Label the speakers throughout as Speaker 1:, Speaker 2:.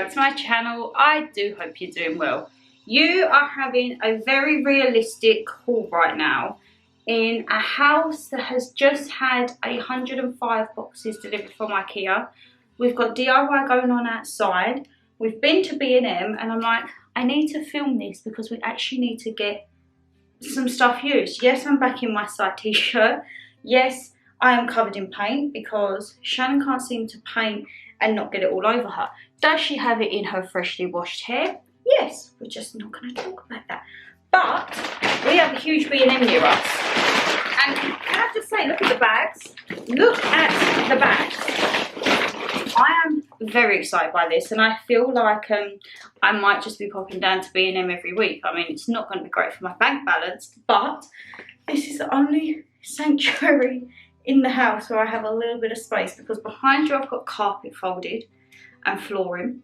Speaker 1: back to my channel. I do hope you're doing well. You are having a very realistic haul right now in a house that has just had 105 boxes delivered from IKEA. We've got DIY going on outside. We've been to B&M and I'm like, I need to film this because we actually need to get some stuff used. Yes, I'm back in my side t-shirt. Yes, I am covered in paint because Shannon can't seem to paint and not get it all over her. Does she have it in her freshly washed hair? Yes, we're just not going to talk about that. But we have a huge B&M near us. And I have to say, look at the bags. Look at the bags. I am very excited by this and I feel like I might just be popping down to B&M every week. I mean, it's not going to be great for my bank balance, but this is the only sanctuary in the house where I have a little bit of space, because behind you I've got carpet folded and flooring.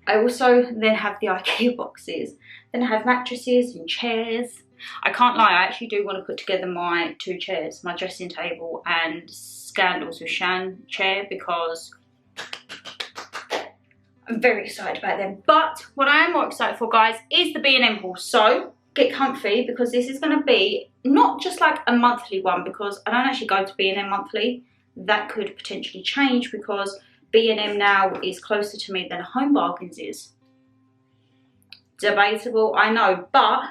Speaker 1: I also then have the IKEA boxes. Then I have mattresses and chairs. I can't lie, I actually do want to put together my 2 chairs, my dressing table and Scandals with Shan chair, because I'm very excited about them. But what I am more excited for, guys, is the B&M haul. So get comfy, because this is going to be not just like a monthly one, because I don't actually go to B&M monthly. That could potentially change because B&M now is closer to me than Home Bargains is. Debatable, I know, but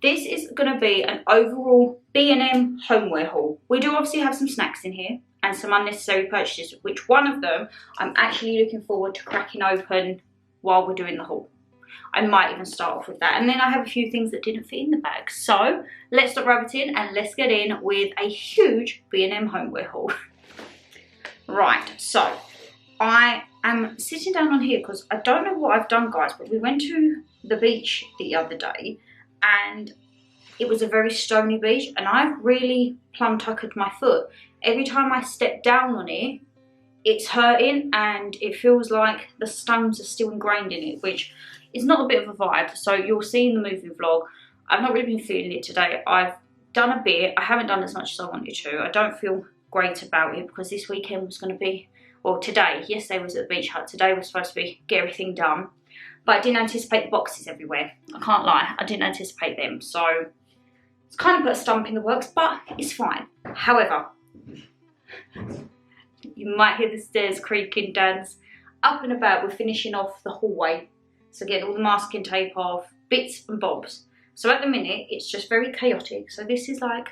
Speaker 1: this is going to be an overall B&M homeware haul. We do obviously have some snacks in here and some unnecessary purchases, which one of them I'm actually looking forward to cracking open while we're doing the haul. I might even start off with that. And then I have a few things that didn't fit in the bag. So let's stop rabbiting and let's get in with a huge B&M homeware haul. Right, so I am sitting down on here because I don't know what I've done, guys, but we went to the beach the other day and it was a very stony beach and I've really plumb tuckered my foot. Every time I step down on it, it's hurting and it feels like the stones are still ingrained in it, which is not a bit of a vibe. So you'll see in the moving vlog, I've not really been feeling it today. I've done a bit, I haven't done as much as I wanted to. I don't feel great about it because this weekend was going to be, well, today, yesterday was at the beach hut, today was supposed to be get everything done, but I didn't anticipate the boxes everywhere. I can't lie, I didn't anticipate them, so it's kind of put a stump in the works, but it's fine. However, you might hear the stairs creaking. Dan's up and about. We're finishing off the hallway, so getting all the masking tape off, bits and bobs. So at the minute it's just very chaotic. So this is like,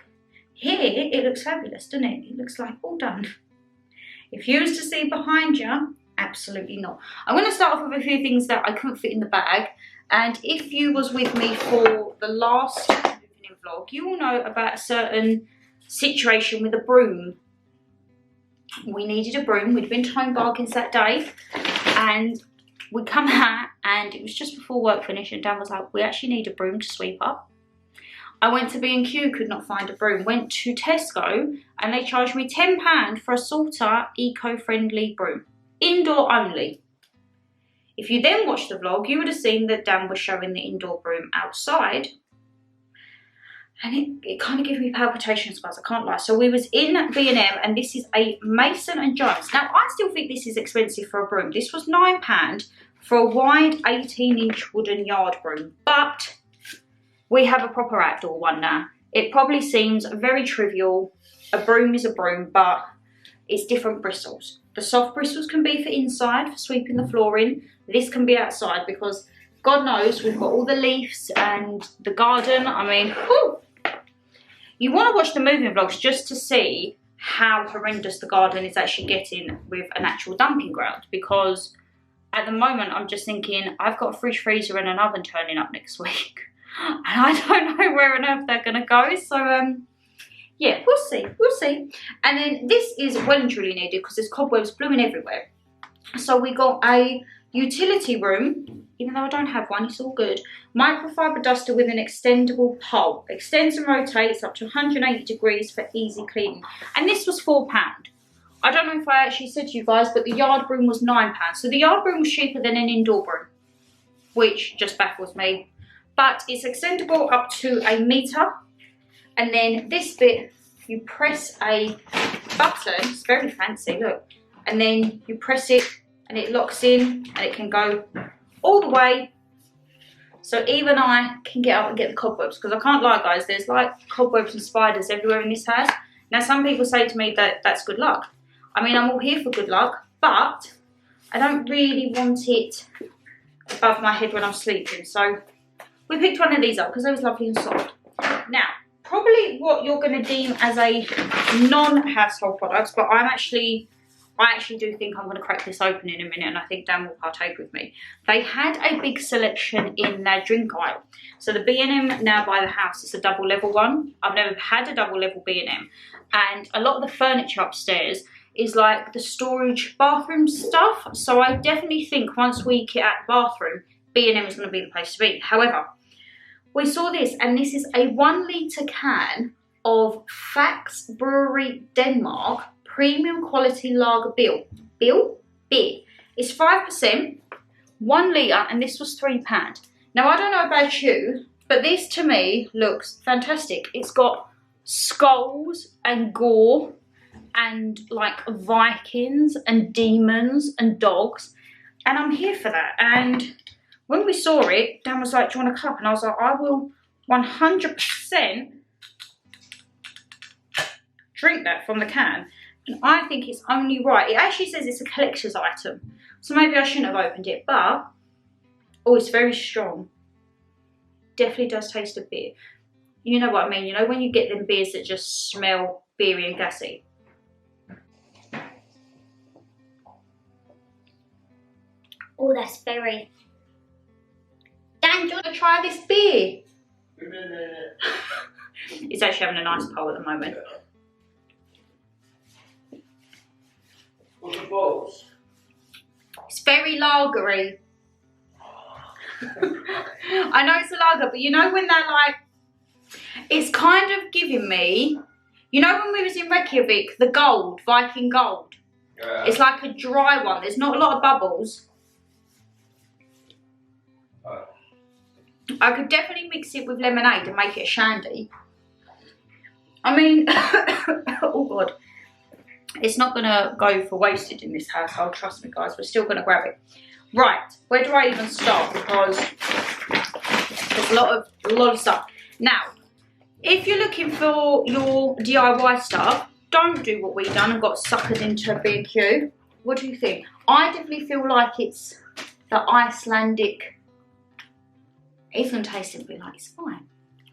Speaker 1: here it looks fabulous, doesn't it? It looks like all done. If you was to see behind you, absolutely not. I'm going to start off with a few things that I couldn't fit in the bag. And if you was with me for the last vlog, you will know about a certain situation with a broom. We needed a broom. We'd been to Home Bargains that day and we come out and it was just before work finished and Dan was like, we actually need a broom to sweep up. I went to B&Q, could not find a broom. Went to Tesco and they charged me £10 for a Salter eco-friendly broom. Indoor only. If you then watched the vlog, you would have seen that Dan was showing the indoor broom outside. And it kind of gave me palpitations, guys, I can't lie. So we was in B&M and this is a Mason & Jones. Now, I still think this is expensive for a broom. This was £9 for a wide 18-inch wooden yard broom. But we have a proper outdoor one now. It probably seems very trivial. A broom is a broom, but it's different bristles. The soft bristles can be for inside, for sweeping the flooring. This can be outside because God knows we've got all the leaves and the garden. I mean, whew. You want to watch the moving vlogs just to see how horrendous the garden is actually getting with an actual dumping ground, because at the moment I'm just thinking I've got a fridge, freezer and an oven turning up next week and I don't know where on earth they're going to go. So yeah, we'll see. And then this is well and truly needed because there's cobwebs blooming everywhere. So we got a utility room, even though I don't have one, it's all good. Microfiber duster with an extendable pole. Extends and rotates up to 180 degrees for easy cleaning. And this was £4. I don't know if I actually said to you guys, but the yard broom was £9. So the yard broom was cheaper than an indoor broom, which just baffles me. But it's extendable up to 1 metre. And then this bit, you press a button, it's very fancy, look. And then you press it and it locks in and it can go all the way. So even I can get up and get the cobwebs, because I can't lie guys, there's like cobwebs and spiders everywhere in this house. Now some people say to me that that's good luck. I mean, I'm all here for good luck, but I don't really want it above my head when I'm sleeping. So we picked one of these up because they was lovely and soft. Now, probably what you're going to deem as a non-household product, but I actually do think I'm going to crack this open in a minute, and I think Dan will partake with me. They had a big selection in their drink aisle. So the B&M Now by the House is a double level one. I've never had a double level B&M, and a lot of the furniture upstairs is like the storage bathroom stuff. So I definitely think once we get at the bathroom, B&M is going to be the place to be. However, we saw this, and this is a 1 litre can of Faxe Brewery Denmark premium quality lager beer. It's 5%, 1 litre, and this was £3. Now I don't know about you, but this to me looks fantastic. It's got skulls and gore and like Vikings and demons and dogs, and I'm here for that. And when we saw it, Dan was like, do you want a cup? And I was like, I will 100% drink that from the can. And I think it's only right. It actually says it's a collector's item, so maybe I shouldn't have opened it, but oh, it's very strong. Definitely does taste of beer. You know what I mean? You know when you get them beers that just smell beery and gassy? Oh, that's very... Dan, do you want to try this beer? It's actually having a nice pull at the moment.
Speaker 2: What's the balls?
Speaker 1: It's very lagery. I know it's a lager, but you know when they're like... It's kind of giving me... You know when we was in Reykjavik, the gold, Viking gold?
Speaker 2: Yeah.
Speaker 1: It's like a dry one. There's not a lot of bubbles.
Speaker 2: Oh.
Speaker 1: I could definitely mix it with lemonade and make it a shandy. I mean, oh God. It's not going to go for wasted in this household, trust me guys. We're still going to grab it. Right, where do I even start? Because there's a lot of stuff. Now, if you're looking for your DIY stuff, don't do what we've done and got suckered into B&Q. What do you think? I definitely feel like it's the Icelandic. It's going to taste a bit like it's fine.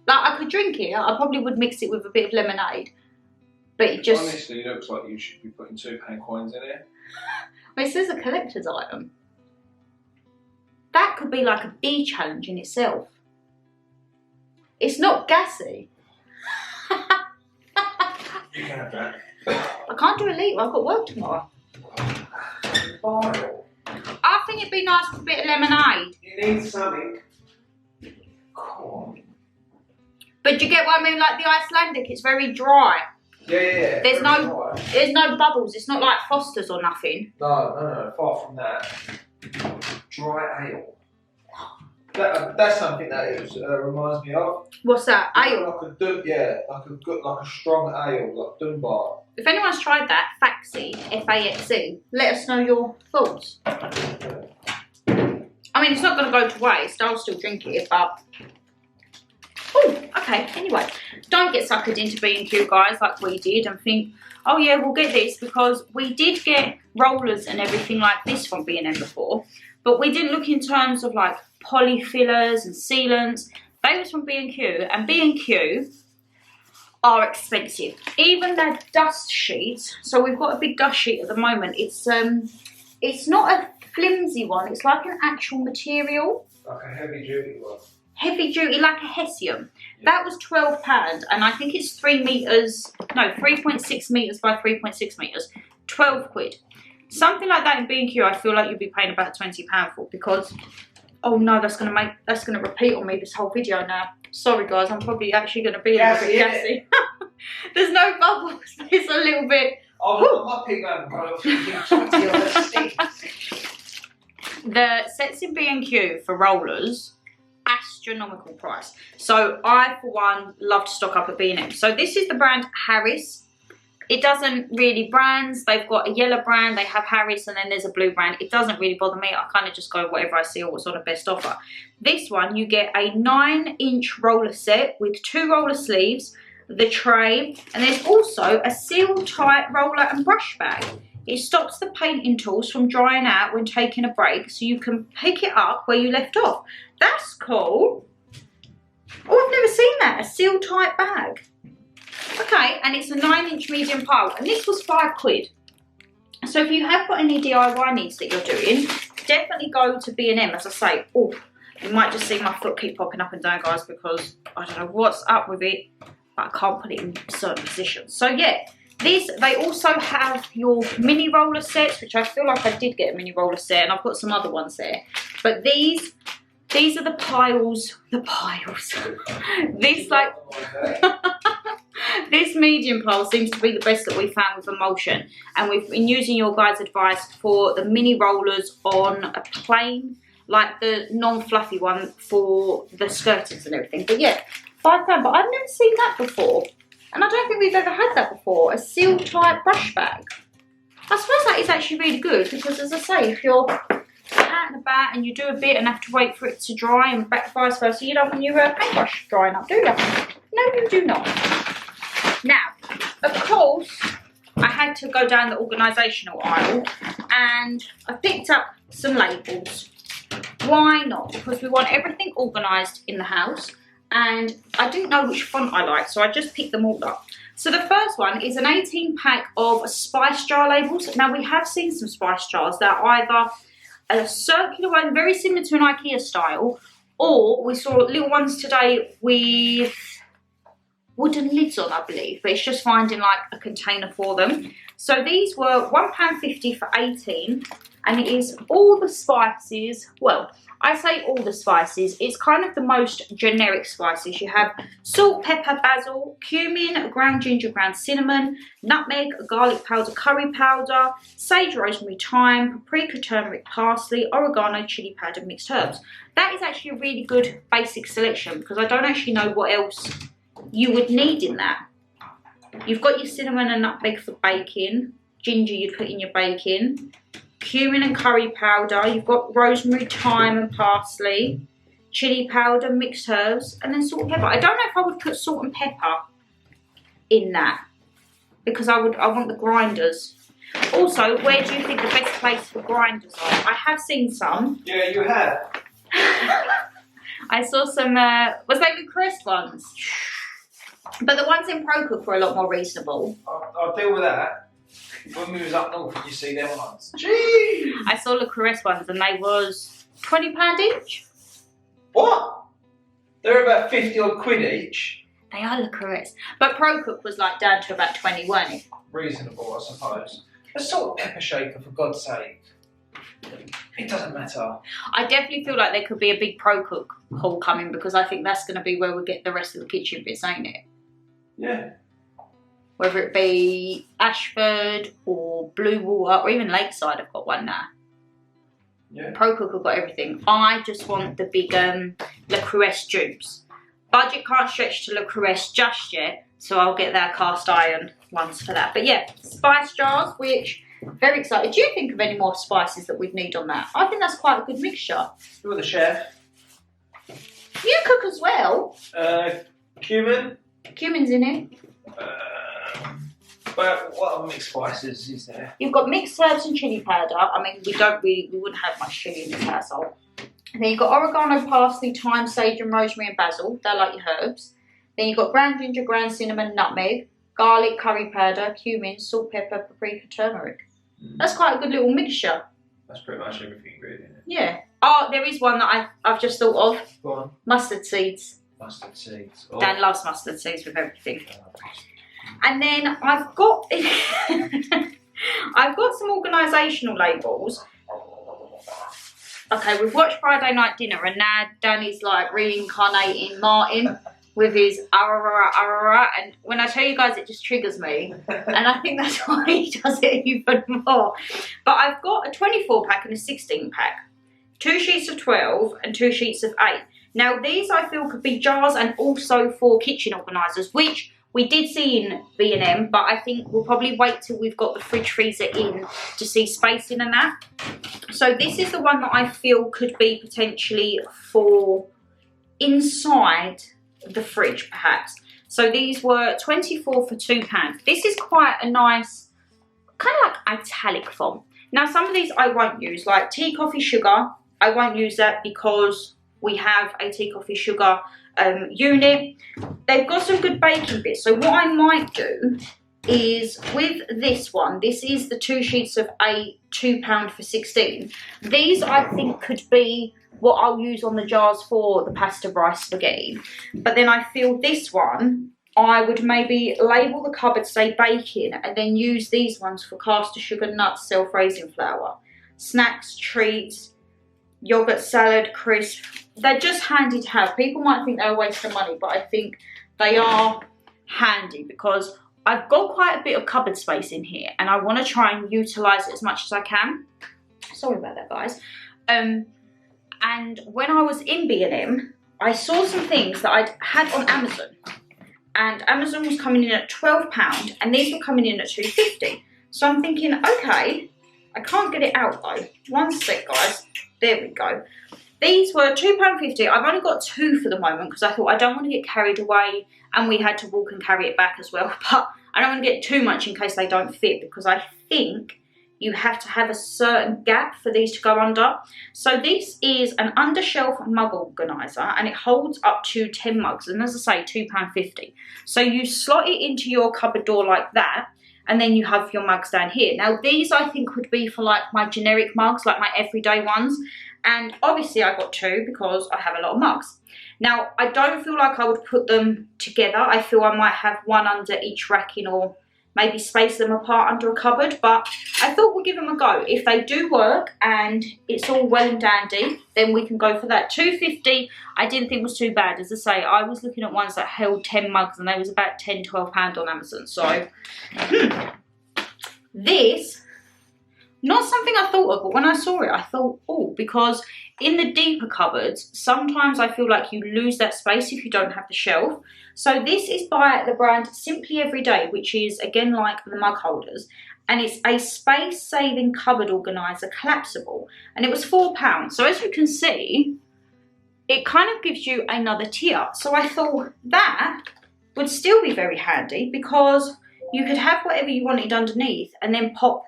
Speaker 1: Like, I could drink it. I probably would mix it with a bit of lemonade. But it just...
Speaker 2: Honestly, it looks like you should be putting £2 coins in it.
Speaker 1: Well, it says a collector's item. That could be like a bee challenge in itself. It's not gassy.
Speaker 2: You can have that.
Speaker 1: I can't do a litre. I've got work tomorrow.
Speaker 2: Bile.
Speaker 1: I think it'd be nice with a bit of lemonade.
Speaker 2: You need something. Come on.
Speaker 1: But do you get what I mean? Like the Icelandic, it's very dry.
Speaker 2: Yeah.
Speaker 1: There's no bubbles. It's not like Foster's or nothing.
Speaker 2: No. Far from that. Dry ale. That's something that it reminds me of.
Speaker 1: What's that? Ale?
Speaker 2: Like a strong ale, like Dunbar.
Speaker 1: If anyone's tried that, Faxe, F-A-X-E, let us know your thoughts. I mean, it's not going to go to waste. I'll still drink it, but... Oh, okay. Anyway, don't get suckered into B&Q, guys, like we did, and think, oh yeah, we'll get this, because we did get rollers and everything like this from B&M before, but we didn't look in terms of like poly fillers and sealants. They was from B&Q, and B&Q are expensive. Even their dust sheets. So we've got a big dust sheet at the moment. It's not a flimsy one. It's like an actual material.
Speaker 2: Like a heavy duty one.
Speaker 1: Heavy duty, like a Hessium. That was £12, and I think it's 3 metres, no, 3.6 metres by 3.6 metres. 12 quid. Something like that in B&Q, I feel like you'd be paying about £20 for, because, oh no, that's gonna repeat on me this whole video now. Sorry guys, I'm probably actually gonna be a little bit gassy. There's no bubbles. It's a little bit.
Speaker 2: Oh, my pig man, bro.
Speaker 1: The sets in B&Q for rollers, astronomical price. So I, for one, love to stock up at B&M. So this is the brand Harris. It doesn't really brands. They've got a yellow brand, they have Harris, and then there's a blue brand. It doesn't really bother me. I kind of just go whatever I see or what's on the best offer. This one, you get a 9-inch roller set with 2 roller sleeves, the tray, and there's also a seal-tight roller and brush bag. It stops the painting tools from drying out when taking a break, so you can pick it up where you left off. That's cool. Oh, I've never seen that, a seal-tight bag. Okay, and it's a 9-inch medium pile, and this was £5. So if you have got any DIY needs that you're doing, definitely go to B&M. As I say, oh, you might just see my foot keep popping up and down, guys, because I don't know what's up with it, but I can't put it in certain positions. So yeah, they also have your mini roller sets, which I feel like I did get a mini roller set, and I've got some other ones there. But these are the piles. This like this medium pile seems to be the best that we found with emulsion, and we've been using your guys' advice for the mini rollers on a plain, like the non-fluffy one for the skirtings and everything. But yeah, £5, but I've never seen that before. And I don't think we've ever had that before, a seal-type brush bag. I suppose that is actually really good because, as I say, if you're out and about and you do a bit and have to wait for it to dry and vice versa, you don't want your paintbrush drying up, do you? No, you do not. Now, of course, I had to go down the organisational aisle and I picked up some labels. Why not? Because we want everything organised in the house. And I didn't know which font I liked, so I just picked them all up. So the first one is an 18-pack of spice jar labels. Now, we have seen some spice jars that are either a circular one, very similar to an IKEA style, or we saw little ones today with wooden lids on, I believe, but it's just finding like a container for them. So these were £1.50 for 18, and it is all the spices. Well, I say all the spices, it's kind of the most generic spices. You have salt, pepper, basil, cumin, ground ginger, ground cinnamon, nutmeg, garlic powder, curry powder, sage, rosemary, thyme, paprika, turmeric, parsley, oregano, chili powder, mixed herbs. That is actually a really good basic selection because I don't actually know what else you would need in that. You've got your cinnamon and nutmeg for baking, ginger you'd put in your baking, cumin and curry powder, you've got rosemary, thyme and parsley, chili powder, mixed herbs, and then salt and pepper. I don't know if I would put salt and pepper in that because I want the grinders. Also, where do you think the best place for grinders are? I have seen some.
Speaker 2: Yeah, you have.
Speaker 1: I saw some, was they the Crest ones? But the ones in ProCook were a lot more reasonable.
Speaker 2: I'll deal with that. When we was up north, you see them ones. Jeez!
Speaker 1: I saw the Caress ones and they was £20 each.
Speaker 2: What? They're about 50 odd quid each.
Speaker 1: They are the Caress. But ProCook was like down to about 20, weren't it?
Speaker 2: Reasonable, I suppose. A salt and pepper shaker, for God's sake. It doesn't matter.
Speaker 1: I definitely feel like there could be a big ProCook haul coming because I think that's going to be where we get the rest of the kitchen bits, ain't it?
Speaker 2: Yeah.
Speaker 1: Whether it be Ashford or Blue Water or even Lakeside, I've got one now.
Speaker 2: Yeah.
Speaker 1: ProCook have got everything. I just want the big Le Creuset dupes. Budget can't stretch to Le Creuset just yet, so I'll get their cast iron ones for that. But yeah, spice jars, which very excited. Do you think of any more spices that we'd need on that? I think that's quite a good mixture.
Speaker 2: You're the chef.
Speaker 1: You cook as well.
Speaker 2: Cumin.
Speaker 1: Cumin's in it.
Speaker 2: But what other mixed spices is there?
Speaker 1: You've got mixed herbs and chili powder. I mean, we wouldn't have much chili in this household. And then you've got oregano, parsley, thyme, sage and rosemary and basil. They're like your herbs. Then you've got ground ginger, ground cinnamon, nutmeg, garlic, curry powder, cumin, salt, pepper, paprika, turmeric. That's quite a good little mixture.
Speaker 2: That's pretty much everything really, isn't it?
Speaker 1: Yeah. Oh, there is one that I've just thought of.
Speaker 2: Go on.
Speaker 1: Mustard seeds.
Speaker 2: Mustard seeds. Oh.
Speaker 1: Dan loves mustard seeds with everything. And then I've got I've got some organisational labels. Okay, we've watched Friday Night Dinner and now Danny's like reincarnating Martin with his arara, and when I tell you guys it just triggers me and I think that's why he does it even more. But I've got a 24 pack and a 16 pack, 2 sheets of 12 and 2 sheets of 8. Now these I feel could be jars and also for kitchen organisers, which we did see in B&M, but I think we'll probably wait till we've got the fridge freezer in to see spacing and that. So this is the one that I feel could be potentially for inside the fridge perhaps. So these were 24 for £2. This is quite a nice, kind of like italic font. Now some of these I won't use, like tea, coffee, sugar. I won't use that because we have a tea, coffee, sugar unit. They've got some good baking bits. So what I might do is with this one, this is the 2 sheets of 8, £2 for 16. These I think could be what I'll use on the jars for the pasta rice spaghetti. But then I feel this one, I would maybe label the cupboard, say baking, and then use these ones for caster sugar, nuts, self-raising flour, snacks, treats, yogurt, salad, crisp. They're just handy to have. People might think they're a waste of money, but I think they are handy because I've got quite a bit of cupboard space in here and I want to try and utilise it as much as I can. Sorry about that, guys. And when I was in B&M, I saw some things that I'd had on Amazon. And Amazon was coming in at £12 and these were coming in at £2.50. So I'm thinking, okay, I can't get it out though. One sec, guys. There we go. These were £2.50. I've only got 2 for the moment because I thought I don't want to get carried away, and we had to walk and carry it back as well. But I don't want to get too much in case they don't fit, because I think you have to have a certain gap for these to go under. So this is an undershelf mug organiser and it holds up to 10 mugs. And as I say, £2.50. So you slot it into your cupboard door like that. And then you have your mugs down here. Now these I think would be for like my generic mugs, like my everyday ones. And obviously I got 2 because I have a lot of mugs. Now I don't feel like I would put them together. I feel I might have one under each racking or maybe space them apart under a cupboard. But I thought we'll give them a go. If they do work and it's all well and dandy, then we can go for that. £2.50 I didn't think was too bad. As I say, I was looking at ones that held 10 mugs and they was about £10, £12 on Amazon. So this, not something I thought of, but when I saw it I thought, oh, because in the deeper cupboards sometimes I feel like you lose that space if you don't have the shelf. So this is by the brand Simply Everyday, which is again like the mug holders, and it's a space saving cupboard organiser, collapsible, and it was £4. So as you can see, it kind of gives you another tier. So I thought that would still be very handy because you could have whatever you wanted underneath and then pop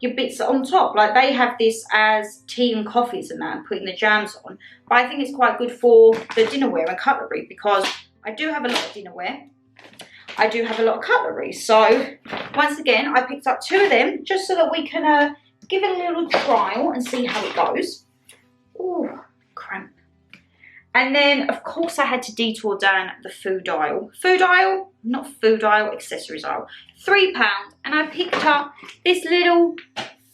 Speaker 1: your bits on top. Like they have this as tea and coffees and that, and putting the jams on. But I think it's quite good for the dinnerware and cutlery because I do have a lot of dinnerware. I do have a lot of cutlery. So once again, I picked up 2 of them just so that we can give it a little trial and see how it goes. Ooh, cramp. And then, of course, I had to detour down the food aisle. Food aisle? Not food aisle, accessories aisle. £3. And I picked up this little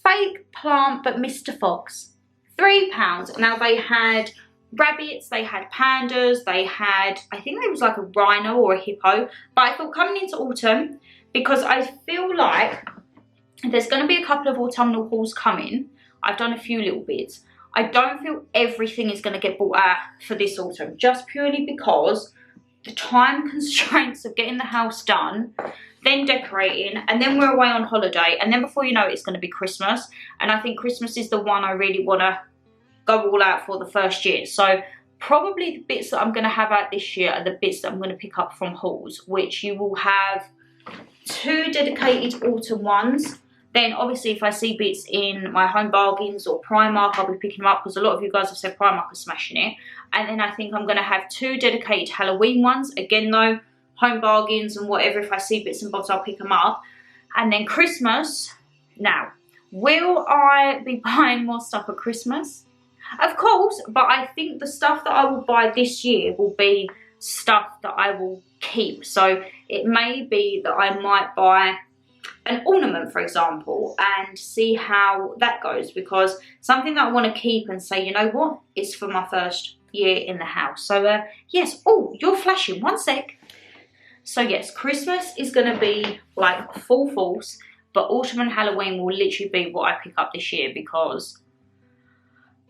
Speaker 1: fake plant, but Mr. Fox. £3. Now, they had rabbits, they had pandas, they had, I think there was like a rhino or a hippo. But I thought coming into autumn, because I feel like there's going to be a couple of autumnal hauls coming. I've done a few little bits. I don't feel everything is going to get bought out for this autumn, just purely because the time constraints of getting the house done, then decorating, and then we're away on holiday, and then before you know it, it's going to be Christmas. And I think Christmas is the one I really want to go all out for the first year. So probably the bits that I'm going to have out this year are the bits that I'm going to pick up from hauls, which you will have 2 dedicated autumn ones. Then obviously if I see bits in my Home Bargains or Primark, I'll be picking them up because a lot of you guys have said Primark is smashing it. And then I think I'm going to have 2 dedicated Halloween ones. Again though, Home Bargains and whatever, if I see bits and bobs, I'll pick them up. And then Christmas. Now, will I be buying more stuff at Christmas? Of course, but I think the stuff that I will buy this year will be stuff that I will keep. So it may be that I might buy an ornament, for example, and see how that goes, because something that I want to keep and say, you know what, it's for my first year in the house. So yes. Oh, you're flashing, one sec. So yes, Christmas is going to be like full force, but autumn and Halloween will literally be what I pick up this year, because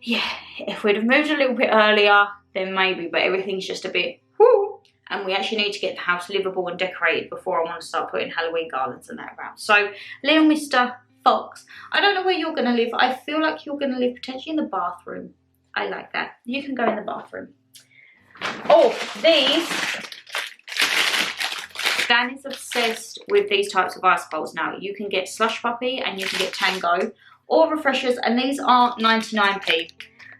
Speaker 1: yeah, if we'd have moved a little bit earlier then maybe, but everything's just a bit whoo. and we actually need to get the house livable and decorated before I want to start putting Halloween garlands and that around. So, little Mr. Fox, I don't know where you're going to live. I feel like you're going to live potentially in the bathroom. I like that. You can go in the bathroom. Oh, these. Dan is obsessed with these types of ice bowls now. You can get Slush Puppy and you can get Tango or Refreshers, and these are 99p.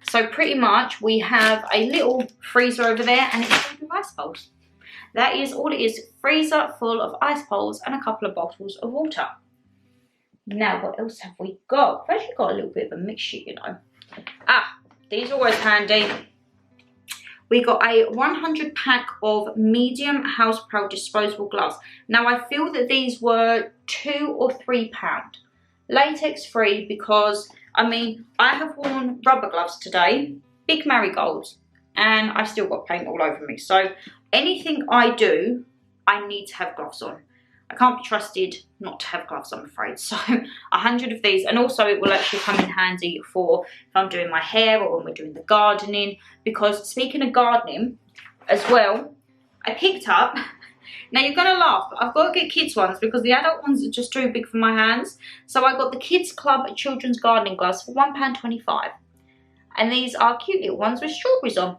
Speaker 1: So pretty much we have a little freezer over there and it's filled with ice bowls. That is all it is. Freezer full of ice bowls and a couple of bottles of water. Now what else have we got? We've actually got a little bit of a mixture, you know. These are always handy. We got a 100 pack of medium House Proud disposable gloves. Now I feel that these were £2 or £3. Latex free, because I mean I have worn rubber gloves today, big marigolds, and I've still got paint all over me. So anything I do, I need to have gloves on. I can't be trusted not to have gloves, I'm afraid. So 100 of these, and also it will actually come in handy for if I'm doing my hair or when we're doing the gardening. Because speaking of gardening as well, I picked up, now you're gonna laugh, but I've got to get kids ones because the adult ones are just too big for my hands. So I got the Kids Club Children's Gardening Gloves for £1.25. And these are cute little ones with strawberries on.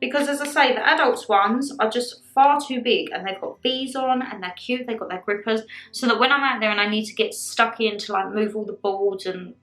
Speaker 1: Because as I say, the adults ones are just far too big and they've got bees on and they're cute, they've got their grippers. So that when I'm out there and I need to get stuck in to like move all the boards and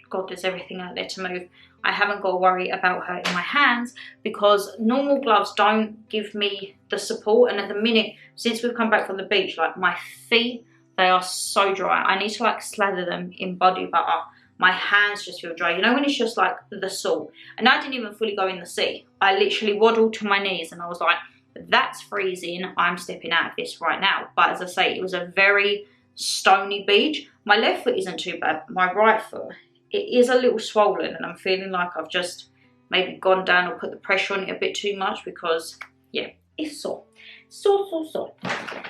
Speaker 1: God, there's everything out there to move, I haven't got to worry about hurting my hands, because normal gloves don't give me the support. And at the minute, since we've come back from the beach, like my feet, they are so dry. I need to like slather them in body butter. My hands just feel dry. You know when it's just like the salt? And I didn't even fully go in the sea. I literally waddled to my knees and I was like, that's freezing. I'm stepping out of this right now. But as I say, it was a very stony beach. My left foot isn't too bad. My right foot, it is a little swollen and I'm feeling like I've just maybe gone down or put the pressure on it a bit too much because, yeah, it's sore. Sore.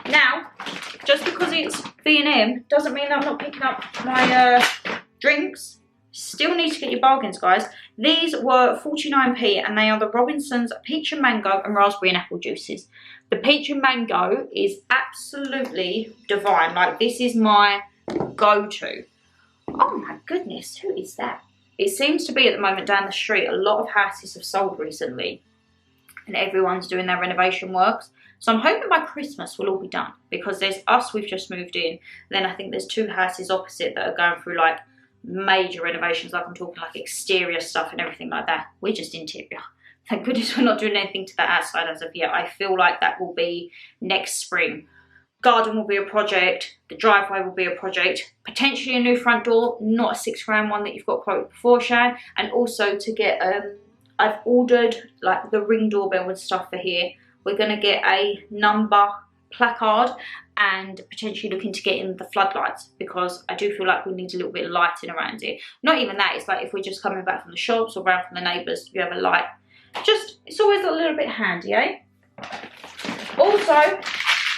Speaker 1: Now, just because it's B&M doesn't mean I'm not picking up my drinks. Still need to get your bargains, guys. These were 49p and they are the Robinsons Peach and Mango and Raspberry and Apple juices. The Peach and Mango is absolutely divine. Like, this is my go-to. Oh my goodness, who is that? It seems to be at the moment down the street, a lot of houses have sold recently and everyone's doing their renovation works. So I'm hoping by Christmas we'll all be done, because there's us, we've just moved in. Then I think there's 2 houses opposite that are going through like major renovations, like I'm talking like exterior stuff and everything like that. We're just interior. Thank goodness we're not doing anything to the outside as of yet. I feel like that will be next spring. Garden will be a project, the driveway will be a project, potentially a new front door, not a £6 one that you've got quoted before, Shan. And also to get, I've ordered like the Ring doorbell and stuff for here. We're going to get a number placard and potentially looking to get in the floodlights, because I do feel like we need a little bit of lighting around it. Not even that, it's like if we're just coming back from the shops or around from the neighbours, you have a light. Just, it's always a little bit handy, eh? Also,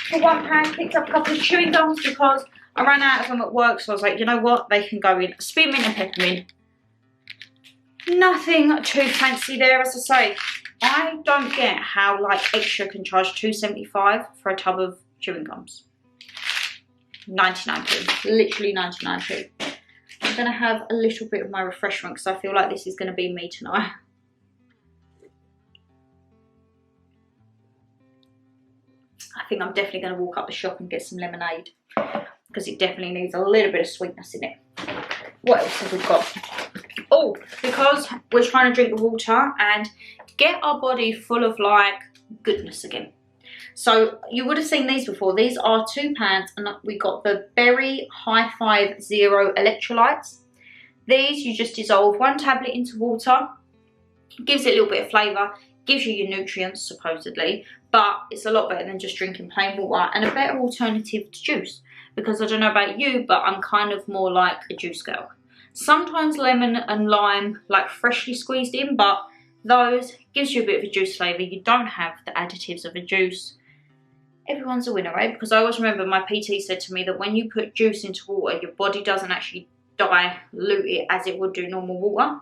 Speaker 1: for £1, picked up a couple of chewing gums because I ran out of them at work, so I was like, you know what, they can go in. Spearmint and peppermint. Nothing too fancy there, as I say. I don't get how like Extra can charge £2.75 for a tub of chewing gums. 99p, literally 99p. I'm going to have a little bit of my refreshment because I feel like this is going to be me tonight. I think I'm definitely going to walk up the shop and get some lemonade, because it definitely needs a little bit of sweetness in it. What else have we got? Oh, because we're trying to drink the water and get our body full of like goodness again. So you would have seen these before. These are £2 and we got the Berry High Five Zero electrolytes. These you just dissolve 1 tablet into water, gives it a little bit of flavour, gives you your nutrients supposedly, but it's a lot better than just drinking plain water and a better alternative to juice, because I don't know about you, but I'm kind of more like a juice girl. Sometimes lemon and lime like freshly squeezed in, but those gives you a bit of a juice flavour. You don't have the additives of a juice. Everyone's a winner, right? Because I always remember my PT said to me that when you put juice into water, your body doesn't actually dilute it as it would do normal water.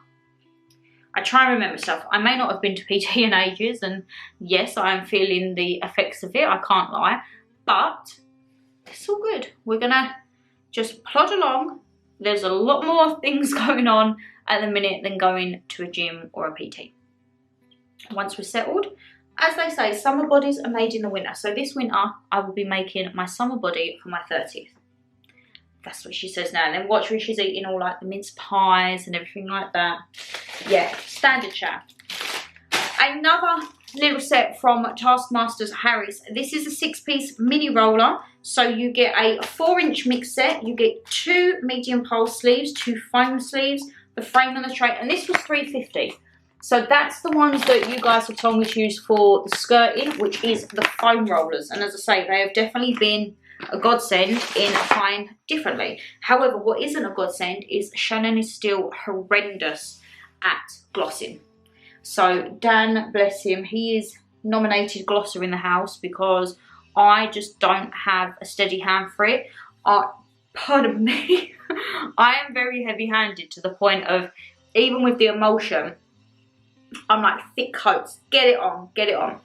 Speaker 1: I try and remember stuff. I may not have been to PT in ages, and yes, I am feeling the effects of it, I can't lie, but it's all good. We're gonna just plod along. There's a lot more things going on at the minute than going to a gym or a PT. Once we're settled, as they say, summer bodies are made in the winter. So this winter, I will be making my summer body for my 30th. That's what she says now. And then watch when she's eating all like the mince pies and everything like that. Yeah, standard chat. Another little set from Taskmaster's Harris. This is a 6-piece mini roller. So you get a 4-inch mix set. You get 2 medium pole sleeves, 2 foam sleeves, the frame and the tray. And this was $3.50. So that's the ones that you guys have told me to use for the skirting, which is the foam rollers. And as I say, they have definitely been a godsend in applying differently. However, what isn't a godsend is Shannon is still horrendous at glossing. So Dan, bless him, he is nominated glosser in the house because I just don't have a steady hand for it. Pardon me. I am very heavy-handed to the point of, even with the emulsion, I'm like, thick coats, get it on, get it on.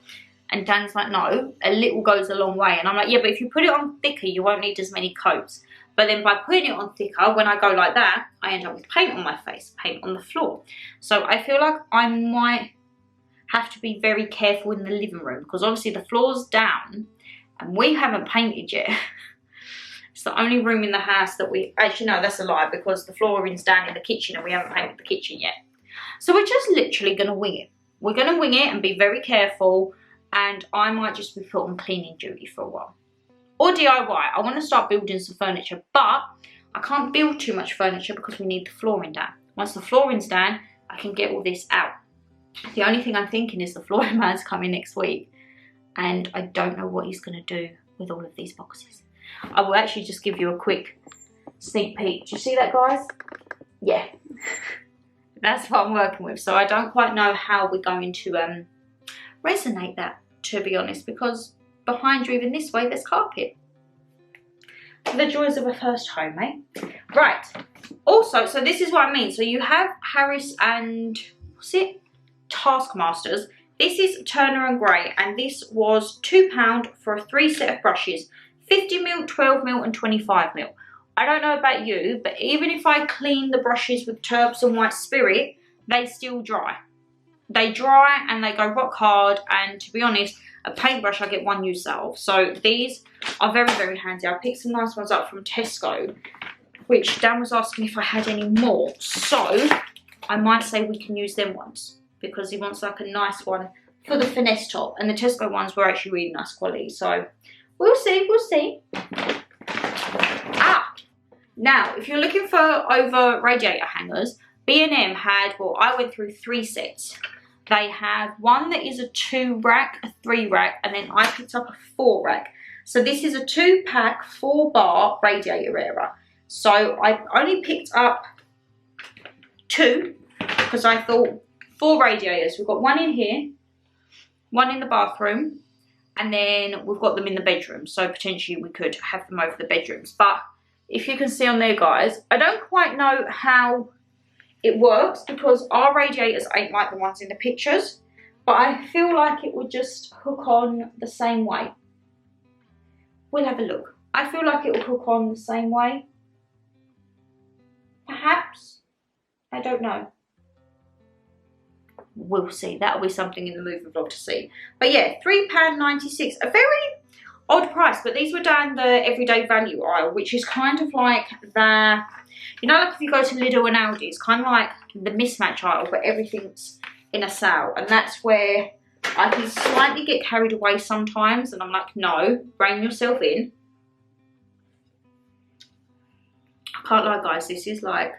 Speaker 1: And Dan's like, no, a little goes a long way. And I'm like, yeah, but if you put it on thicker, you won't need as many coats. But then by putting it on thicker, when I go like that, I end up with paint on my face, paint on the floor. So I feel like I might have to be very careful in the living room, because obviously the floor's down and we haven't painted yet. It's the only room in the house that we, actually no, that's a lie, because the flooring's down in the kitchen and we haven't painted the kitchen yet. So we're just literally going to wing it. We're going to wing it and be very careful. And I might just be put on cleaning duty for a while. Or DIY. I want to start building some furniture, but I can't build too much furniture because we need the flooring down. Once the flooring's down, I can get all this out. The only thing I'm thinking is the flooring man's coming next week, and I don't know what he's going to do with all of these boxes. I will actually just give you a quick sneak peek. Do you see that, guys? Yeah. That's what I'm working with. So I don't quite know how we're going to resonate that, to be honest, because behind you, even this way, there's carpet. The joys of a first home, eh? Right. Also, so this is what I mean. So you have Harris and, what's it? Taskmasters. This is Turner and Grey, and this was £2 for a 3 set of brushes, 50mm, 12mm and 25mm. I don't know about you, but even if I clean the brushes with Turbs and White Spirit, they still dry. They dry and they go rock hard, and to be honest, a paintbrush I get one use out of. So these are very, very handy. I picked some nice ones up from Tesco, which Dan was asking if I had any more. So I might say we can use them ones, because he wants like a nice one for the finesse top. And the Tesco ones were actually really nice quality. So we'll see, we'll see. Now, if you're looking for over radiator hangers, B&M had, well, I went through 3 sets. They have one that is a 2 rack, a 3 rack, and then I picked up a 4 rack. So this is a 2-pack, 4-bar radiator era. So I only picked up 2 because I thought 4 radiators. We've got one in here, one in the bathroom, and then we've got them in the bedroom. So potentially we could have them over the bedrooms. But if you can see on there, guys, I don't quite know how it works because our radiators ain't like the ones in the pictures, but I feel like it would just hook on the same way. We'll have a look. I feel like it will hook on the same way. Perhaps. I don't know. We'll see. That'll be something in the movie vlog to see. But yeah, £3.96. A very odd price, but these were down the everyday value aisle, which is kind of like the, you know, like if you go to Lidl and Aldi, it's kind of like the mismatch aisle, but everything's in a sale. And that's where I can slightly get carried away sometimes, and I'm like, no, rein yourself in. I can't lie, guys, this is like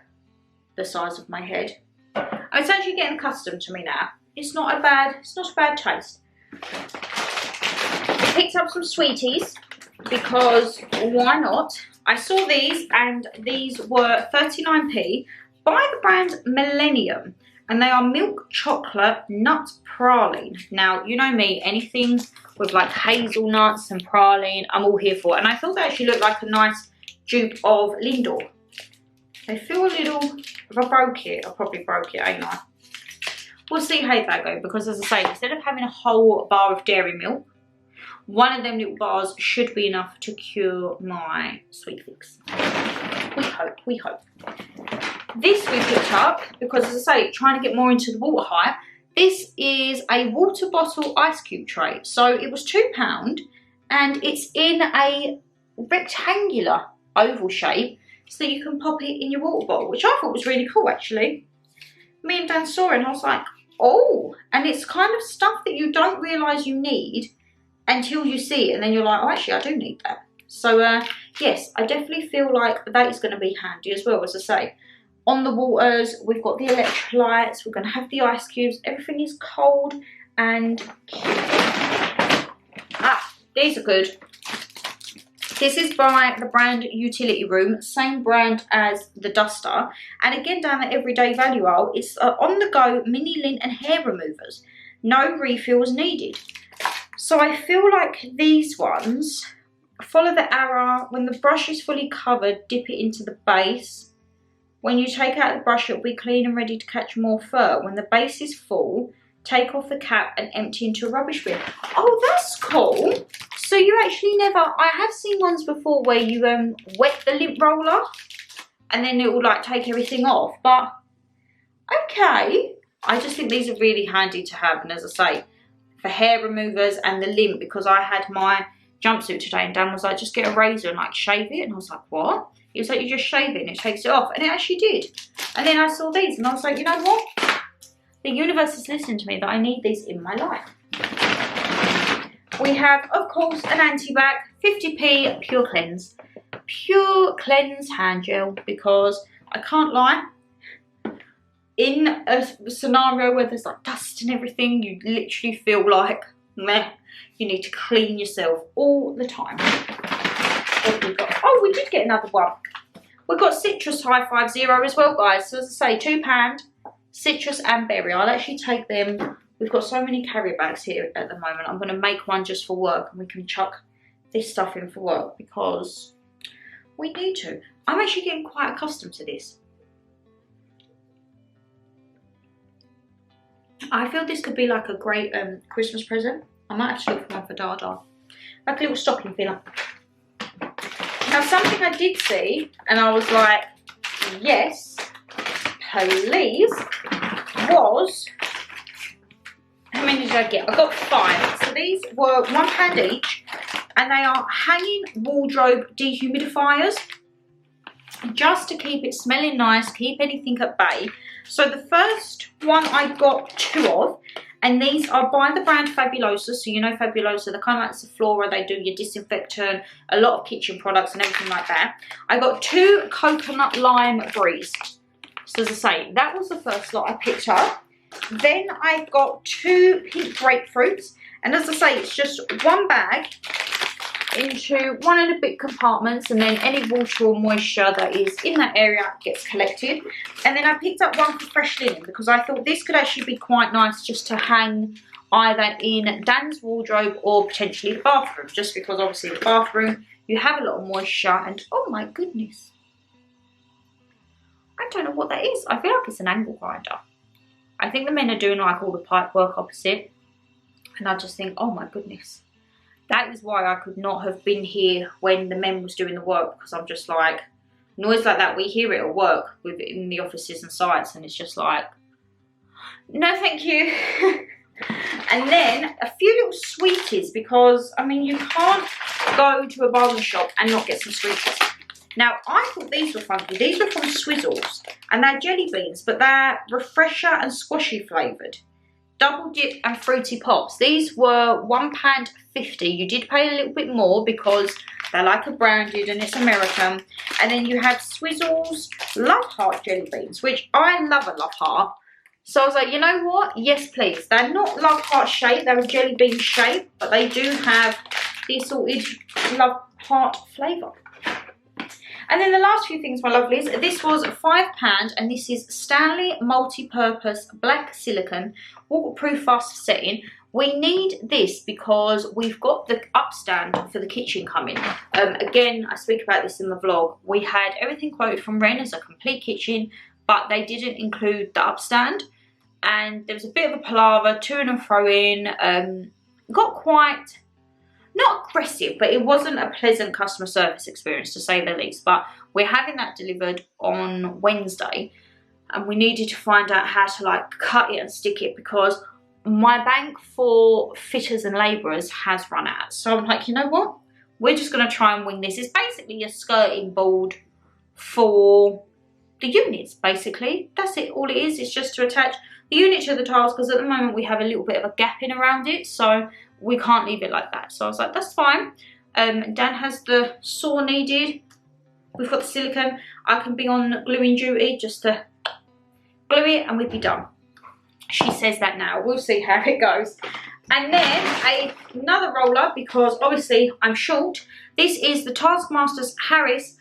Speaker 1: the size of my head. It's actually getting accustomed to me now. It's not a bad taste. Picked up some sweeties because why not? I saw these and these were 39p by the brand Millennium, and they are milk chocolate nut praline. Now, you know me, anything with like hazelnuts and praline, I'm all here for. And I thought they actually looked like a nice dupe of Lindor. They feel a little, if I broke it, I probably broke it, ain't I? we'll see how they go, because as I say, instead of having a whole bar of dairy milk, one of them little bars should be enough to cure my sweet fix. We hope, we hope. This we picked up because, as I say, trying to get more into the water hype. This is a water bottle ice cube tray. So it was £2 and it's in a rectangular oval shape so that you can pop it in your water bottle, which I thought was really cool actually. Me and Dan saw it and I was like, oh, and it's kind of stuff that you don't realise you need until you see it, and then you're like, oh, actually I do need that. So yes, I definitely feel like that is going to be handy as well. As I say, on the waters, we've got the electrolytes, we're going to have the ice cubes, everything is cold and cute. Ah, these are good. This is by the brand Utility Room, same brand as the duster. And again, down the everyday value aisle, it's on the go mini lint and hair removers. No refills needed. So I feel like these ones, follow the arrow. When the brush is fully covered, dip it into the base. When you take out the brush, it'll be clean and ready to catch more fur. When the base is full, take off the cap and empty into a rubbish bin. Oh, that's cool. So you actually never, I have seen ones before where you wet the lint roller and then it will like take everything off. But okay, I just think these are really handy to have. And as I say, for hair removers and the lint, because I had my jumpsuit today and Dan was like, just get a razor and like shave it. And I was like, what? He was like, you just shave it and it takes it off. And it actually did. And then I saw these and I was like, you know what? The universe has listened to me that I need these in my life. We have, of course, an anti-bac, 50p Pure Cleanse. Pure Cleanse hand gel, because I can't lie, in a scenario where there's like dust and everything, you literally feel like, meh, you need to clean yourself all the time. What have we got? Oh, we did get another one. We've got Citrus High 50 as well, guys. So as I say, £2, citrus and berry. I'll actually take them. We've got so many carrier bags here at the moment. I'm going to make one just for work and we can chuck this stuff in for work because we need to. I'm actually getting quite accustomed to this. I feel this could be like a great Christmas present. I might actually look for one for Dada. Like a little stocking filler. Now something I did see and I was like, yes, please, was, how many did I get? I got 5. So these were £1 each and they are hanging wardrobe dehumidifiers just to keep it smelling nice, keep anything at bay. So the first one I got 2 of, and these are by the brand Fabulosa. So you know Fabulosa, they're kind of like Sephora, they do your disinfectant, a lot of kitchen products and everything like that. I got 2 coconut lime breeze. So as I say, that was the first lot I picked up. Then I got 2 pink grapefruits. And as I say, it's just one bag into 1.5 compartments, and then any water or moisture that is in that area gets collected. And then I picked up one for fresh linen because I thought this could actually be quite nice just to hang either in Dan's wardrobe or potentially the bathroom, just because obviously the bathroom you have a lot of moisture. And oh my goodness, I don't know what that is. I feel like it's an angle grinder. I think the men are doing like all the pipe work opposite, and I just think, oh my goodness. That is why I could not have been here when the men was doing the work, because I'm just like, noise like that, we hear it at work in the offices and sites, and it's just like, no thank you. And then a few little sweeties, because I mean you can't go to a barber shop and not get some sweeties. Now I thought these were funky. These were from Swizzles and they're jelly beans, but they're refresher and squashy flavoured. Double dip and fruity pops. These were £1.50. You did pay a little bit more because they're like a branded and it's American. And then you have Swizzles Love Heart jelly beans, which I love a Love Heart. So I was like, you know what? Yes, please. They're not Love Heart shape. They're a jelly bean shape, but they do have the assorted Love Heart flavour. And then the last few things, my lovelies, this was £5 and this is Stanley Multi-Purpose Black Silicone Waterproof Fast Setting. We need this because we've got the upstand for the kitchen coming. Again, I speak about this in the vlog. We had everything quoted from Wren as a complete kitchen, but they didn't include the upstand. and there was a bit of a palaver, to and fro in. Got quite, not aggressive, but it wasn't a pleasant customer service experience, to say the least. But we're having that delivered on Wednesday, and we needed to find out how to like cut it and stick it, because my bank for fitters and labourers has run out. So I'm like, you know what? We're just going to try and wing this. It's basically a skirting board for the units, basically. That's it, all it is. It's just to attach the unit to the tiles, because at the moment we have a little bit of a gap in around it, so we can't leave it like that. So I was like, that's fine. Dan has the saw needed. We've got the silicone. I can be on gluing duty just to glue it and we'd be done. She says that now. We'll see how it goes. And then another roller, because obviously I'm short. This is the Taskmaster's Harris,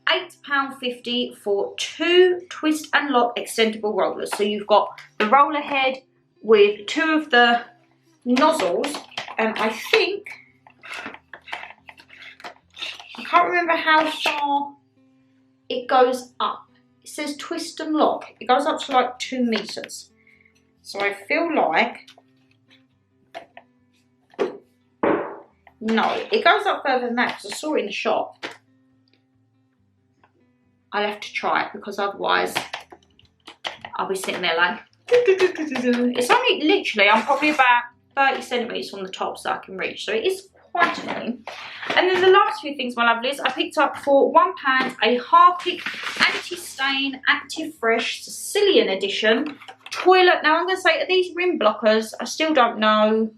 Speaker 1: £8.50 for 2 twist and lock extendable rollers. So you've got the roller head with 2 of the nozzles, and I think, I can't remember how far it goes up. It says twist and lock. It goes up to like 2 meters. So I feel like, no, it goes up further than that, because I saw it in the shop. I'll have to try it, because otherwise I'll be sitting there like, it's only literally, I'm probably about 30 centimetres from the top so I can reach, so it is quite annoying. And then the last few things, my lovelies, I picked up for £1 a Harpic Anti-Stain Active Fresh Sicilian Edition toilet. Now I'm going to say, are these rim blockers? I still don't know.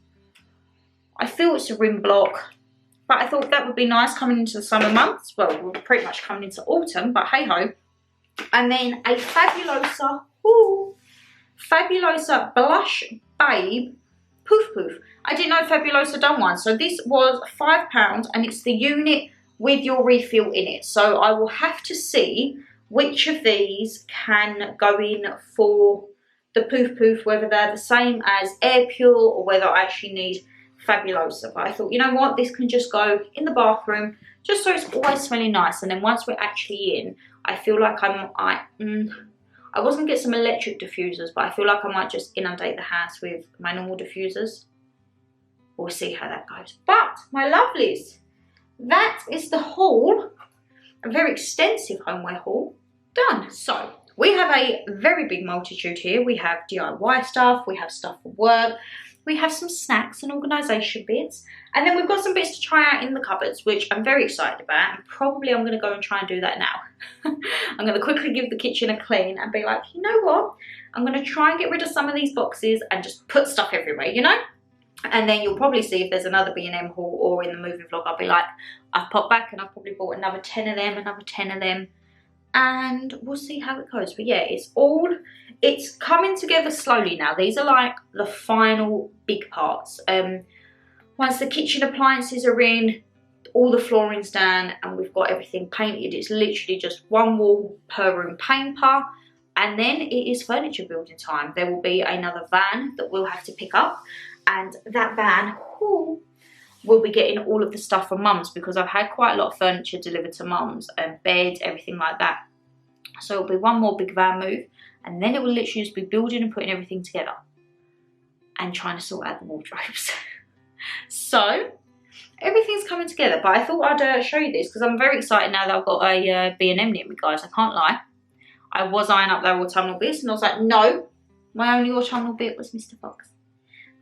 Speaker 1: I feel it's a rim block, but I thought that would be nice coming into the summer months. Well, we're pretty much coming into autumn, but hey ho. And then a Fabulosa, Fabulosa Blush Babe Poof Poof. I didn't know Fabulosa done one, so this was £5, and it's the unit with your refill in it. So I will have to see which of these can go in for the Poof Poof, whether they're the same as Air Pure or whether I actually need Fabulosa. But I thought, you know what, this can just go in the bathroom just so it's always smelling nice. And then once we're actually in, I feel like I was going to get some electric diffusers, but I feel like I might just inundate the house with my normal diffusers. We'll see how that goes. But my lovelies, that is the haul, a very extensive homeware haul done. So we have a very big multitude here. We have DIY stuff, we have stuff for work, we have some snacks and organisation bits, and then we've got some bits to try out in the cupboards, which I'm very excited about, and probably I'm going to go and try and do that now. I'm going to quickly give the kitchen a clean and be like, you know what, I'm going to try and get rid of some of these boxes and just put stuff everywhere, you know? And then you'll probably see if there's another B&M haul, or in the moving vlog I'll be like, I've popped back and I've probably bought another 10 of them, another 10 of them, and we'll see how it goes. But yeah, it's coming together slowly now. These are like the final big parts. Once the kitchen appliances are in, all the flooring's down, and we've got everything painted, it's literally just one wall per room paper, and then it is furniture building time. There will be another van that we'll have to pick up, and that van will be getting all of the stuff from Mum's, because I've had quite a lot of furniture delivered to Mum's, and beds, everything like that. So it'll be one more big van move, and then it will literally just be building and putting everything together and trying to sort out the wardrobes. So everything's coming together, but I thought I'd show you this because I'm very excited now that I've got a B&M near me, guys. I can't lie. I was eyeing up their autumnal bits, and I was like, no, my only autumnal bit was Mr. Fox.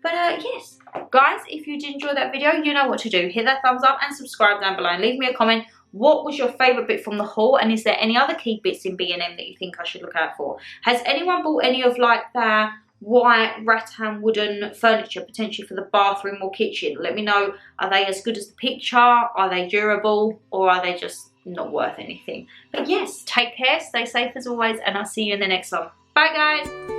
Speaker 1: But yes, guys, if you did enjoy that video, you know what to do. Hit that thumbs up and subscribe down below, and leave me a comment. What was your favourite bit from the haul, and is there any other key bits in B&M that you think I should look out for? Has anyone bought any of like their white rattan wooden furniture potentially for the bathroom or kitchen? Let me know. Are they as good as the picture? Are they durable, or are they just not worth anything? But yes, take care, stay safe as always, and I'll see you in the next one. Bye guys.